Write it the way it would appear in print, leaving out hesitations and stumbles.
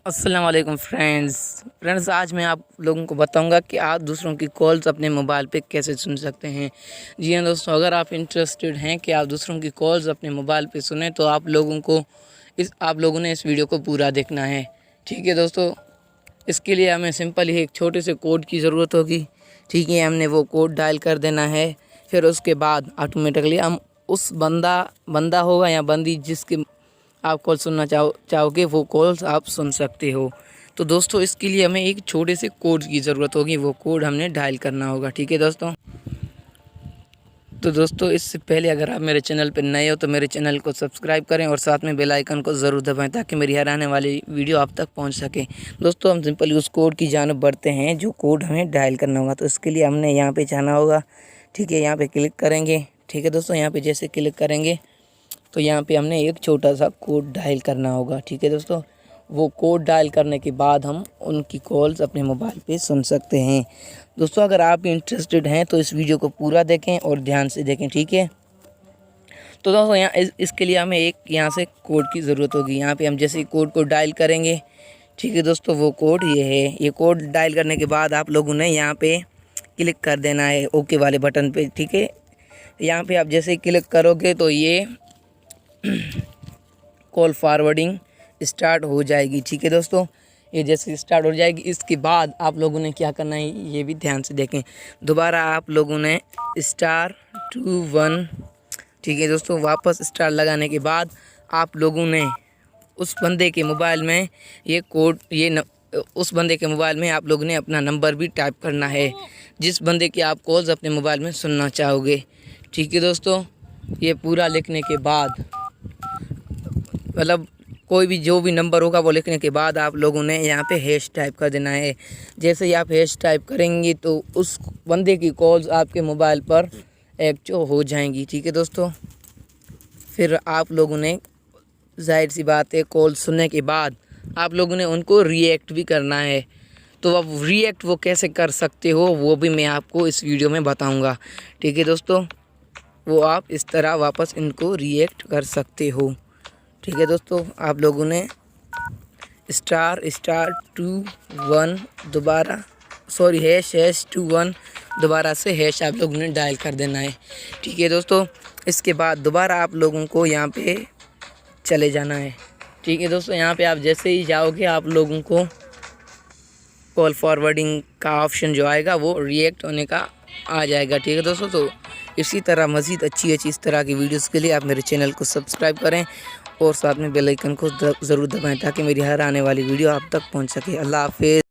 अस्सलाम वालेकुम फ्रेंड्स आज मैं आप लोगों को बताऊंगा कि आप दूसरों की कॉल्स अपने मोबाइल पे कैसे सुन सकते हैं। जी हाँ दोस्तों, अगर आप इंटरेस्टेड हैं कि आप दूसरों की कॉल्स अपने मोबाइल पे सुने तो आप लोगों ने इस वीडियो को पूरा देखना है। ठीक है दोस्तों, इसके लिए हमें सिंपल ही एक छोटे से कोड की ज़रूरत होगी। ठीक है, हमने वो कोड डायल कर देना है। फिर उसके बाद ऑटोमेटिकली हम उस बंदा होगा या बंदी जिसके आप कॉल सुनना चाहोगे वो कॉल्स आप सुन सकते हो। तो दोस्तों, इसके लिए हमें एक छोटे से कोड की ज़रूरत होगी, वो कोड हमने डायल करना होगा। ठीक है दोस्तों, तो दोस्तों इससे पहले अगर आप मेरे चैनल पर नए हो तो मेरे चैनल को सब्सक्राइब करें और साथ में बेल आइकन को ज़रूर दबाएं ताकि मेरी हर आने वाली वीडियो आप तक पहुंच सके। दोस्तों, हम सिंपली उस कोड की जानिब बढ़ते हैं जो कोड हमें डायल करना होगा। तो इसके लिए हमने यहाँ पे जाना होगा। ठीक है, यहाँ पे क्लिक करेंगे। ठीक है दोस्तों, यहाँ पे जैसे क्लिक करेंगे तो यहाँ पे हमने एक छोटा सा कोड डायल करना होगा। ठीक है दोस्तों, वो कोड डायल करने के बाद हम उनकी कॉल्स अपने मोबाइल पे सुन सकते हैं। दोस्तों, अगर आप इंटरेस्टेड हैं तो इस वीडियो को पूरा देखें और ध्यान से देखें। ठीक है, तो दोस्तों इसके लिए हमें एक यहाँ से कोड की ज़रूरत होगी। यहाँ पे हम जैसे कोड को डायल करेंगे, ठीक है दोस्तों, वो कोड ये है। ये कोड डायल करने के बाद आप लोगों ने यहाँ पे क्लिक कर देना है ओके वाले बटन पे। ठीक है, यहाँ पे आप जैसे क्लिक करोगे तो ये कॉल फॉरवर्डिंग स्टार्ट हो जाएगी। ठीक है दोस्तों, ये जैसे स्टार्ट हो जाएगी इसके बाद आप लोगों ने क्या करना है ये भी ध्यान से देखें। दोबारा आप लोगों ने *21, ठीक है दोस्तों, वापस स्टार लगाने के बाद आप लोगों ने उस बंदे के मोबाइल में ये कोड उस बंदे के मोबाइल में आप लोगों ने अपना नंबर भी टाइप करना है जिस बंदे की आप कॉल्स अपने मोबाइल में सुनना चाहोगे। ठीक है दोस्तों, ये पूरा लिखने के बाद मतलब कोई भी जो भी नंबर होगा वो लिखने के बाद आप लोगों ने यहाँ पे हैश टाइप कर देना है। जैसे ही आप हैश टाइप करेंगे तो उस बंदे की कॉल्स आपके मोबाइल पर एक्टिव हो जाएंगी। ठीक है दोस्तों, फिर आप लोगों ने जाहिर सी बात है कॉल सुनने के बाद आप लोगों ने उनको रिएक्ट भी करना है। तो अब रिएक्ट वो कैसे कर सकते हो वो भी मैं आपको इस वीडियो में बताऊँगा। ठीक है दोस्तों, वो आप इस तरह वापस इनको रिएक्ट कर सकते हो। ठीक है दोस्तों, आप लोगों ने *21 दोबारा ##21 दोबारा से हैश आप लोगों ने डायल कर देना है। ठीक है दोस्तों, इसके बाद दोबारा आप लोगों को यहाँ पे चले जाना है। ठीक है दोस्तों, यहाँ पे आप जैसे ही जाओगे आप लोगों को कॉल फॉरवर्डिंग का ऑप्शन जो आएगा वो रिएक्ट होने का आ जाएगा। ठीक है दोस्तों, तो इसी तरह मज़ीद अच्छी इस तरह की वीडियोस के लिए आप मेरे चैनल को सब्सक्राइब करें और साथ में बेल आइकन को ज़रूर दबाएं ताकि मेरी हर आने वाली वीडियो आप तक पहुंच सके। अल्लाह हाफ़िज़।